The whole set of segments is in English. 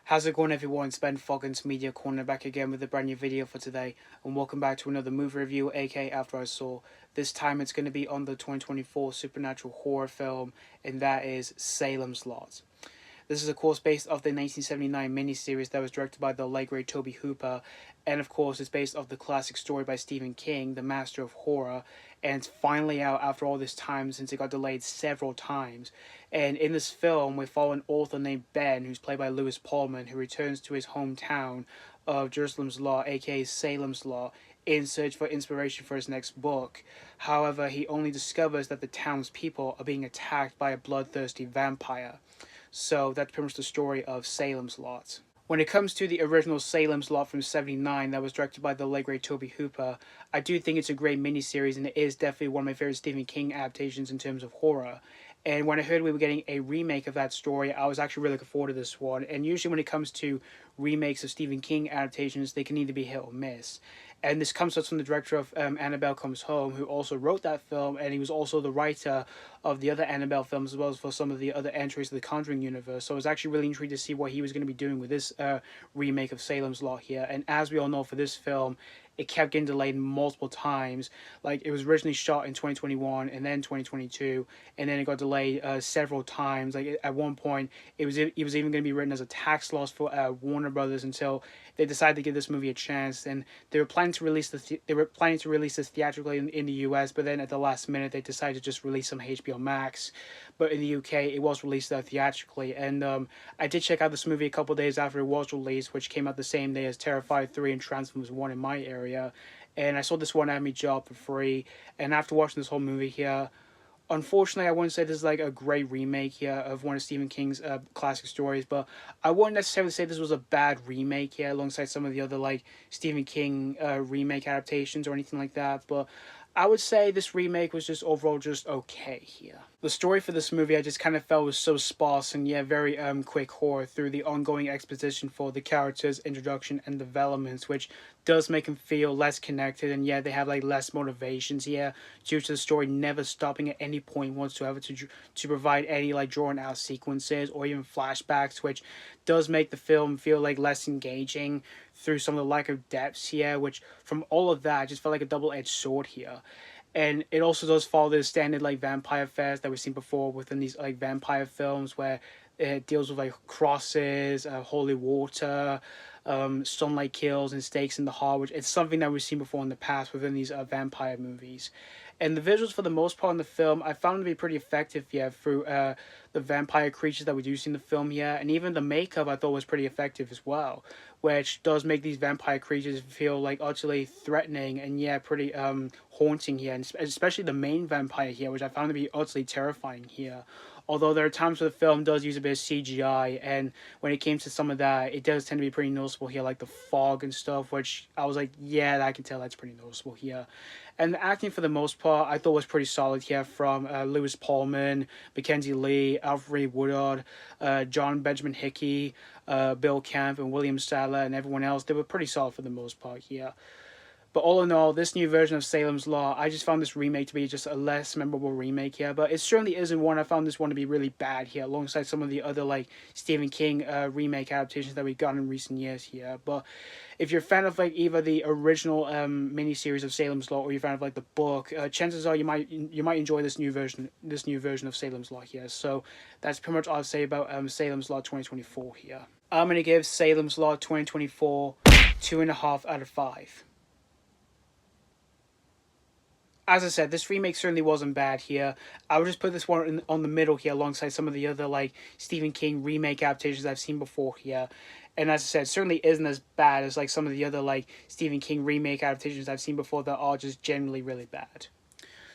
How's it going, everyone? It's Ben Foggins, Media Corner, back again with a brand new video for today, and welcome back to another movie review, aka After I Saw. This time it's going to be on the 2024 supernatural horror film, and that is Salem's Lot. This is, of course, based off the 1979 miniseries that was directed by the late great Tobe Hooper, and of course it's based off the classic story by Stephen King, the master of horror, and it's finally out after all this time since it got delayed several times. And in this film, we follow an author named Ben, who's played by Pullman, who returns to his hometown of Jerusalem's Law, aka Salem's Law, in search for inspiration for his next book. However, he only discovers that the town's people are being attacked by a bloodthirsty vampire. So that's pretty much the story of Salem's Lot. When it comes to the original Salem's Lot from '79 that was directed by the late great Tobe Hooper, I do think it's a great miniseries, and it is definitely one of my favorite Stephen King adaptations in terms of horror. And when I heard we were getting a remake of that story, I was actually really looking forward to this one. And usually when it comes to remakes of Stephen King adaptations, they can either be hit or miss. And this comes from the director of Annabelle Comes Home, who also wrote that film, and he was also the writer of the other Annabelle films, as well as for some of the other entries of the Conjuring universe. So I was actually really intrigued to see what he was going to be doing with this remake of Salem's Lot here. And as we all know, for this film, it kept getting delayed multiple times. Like, it was originally shot in 2021 and then 2022, and then it got delayed several times. Like, at one point, it was even going to be written as a tax loss for Warner Brothers until they decided to give this movie a chance. And they were planning to release this theatrically in the US, but then at the last minute they decided to just release some HBO Max. But in the UK, it was released theatrically. And I did check out this movie a couple days after it was released, which came out the same day as Terrifier 3 and Transformers 1 in my area. And I saw this one at my job for free. And after watching this whole movie here, unfortunately, I wouldn't say this is like a great remake here of one of Stephen King's classic stories, but I wouldn't necessarily say this was a bad remake here alongside some of the other like Stephen King remake adaptations or anything like that. But I would say this remake was just overall just okay here. The story for this movie I just kind of felt was so sparse and very quick horror through the ongoing exposition for the characters, introduction, and developments, which does make them feel less connected, and they have like less motivations here due to the story never stopping at any point whatsoever to provide any like drawn out sequences or even flashbacks, which does make the film feel like less engaging through some of the lack of depths here, which from all of that I just felt like a double-edged sword here. And it also does follow the standard like vampire fares that we've seen before within these like vampire films, where it deals with like crosses, holy water, sunlight kills, and stakes in the heart, which it's something that we've seen before in the past within these vampire movies. And the visuals, for the most part in the film, I found to be pretty effective through the vampire creatures that we do see in the film here. And even the makeup I thought was pretty effective as well, which does make these vampire creatures feel like utterly threatening and pretty haunting here. And especially the main vampire here, which I found to be utterly terrifying here. Although there are times where the film does use a bit of CGI, and when it came to some of that, it does tend to be pretty noticeable here, like the fog and stuff, which I was like, yeah, I can tell that's pretty noticeable here. And the acting, for the most part, I thought was pretty solid here from Pullman, Makenzie, Leigh, Alfre, Woodard, John Benjamin Hickey, Bill Camp, and William Sadler, and everyone else. They were pretty solid for the most part here. But all in all, this new version of Salem's Law, I just found this remake to be just a less memorable remake here. But it certainly isn't one. I found this one to be really bad here, alongside some of the other like Stephen King remake adaptations that we've gotten in recent years here. But if you're a fan of like either the original miniseries of Salem's Law, or you're a fan of like the book, chances are you might enjoy this new version of Salem's Law here. So that's pretty much all I'll say about Salem's Law 2024 here. I'm gonna give Salem's Law 2024 2.5 out of 5. As I said, this remake certainly wasn't bad here. I would just put this one on the middle here alongside some of the other like Stephen King remake adaptations I've seen before here. And as I said, certainly isn't as bad as like some of the other like Stephen King remake adaptations I've seen before that are just generally really bad.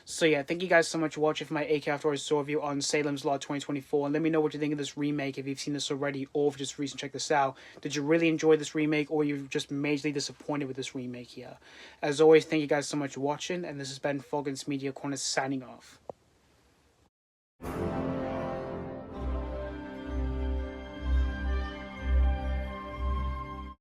So thank you guys so much for watching for my AK After I Saw review on Salem's Law 2024. And let me know what you think of this remake, if you've seen this already or if you just recently checked this out. Did you really enjoy this remake, or you're just majorly disappointed with this remake here? As always, thank you guys so much for watching, and this has been Foggins Media Corner signing off.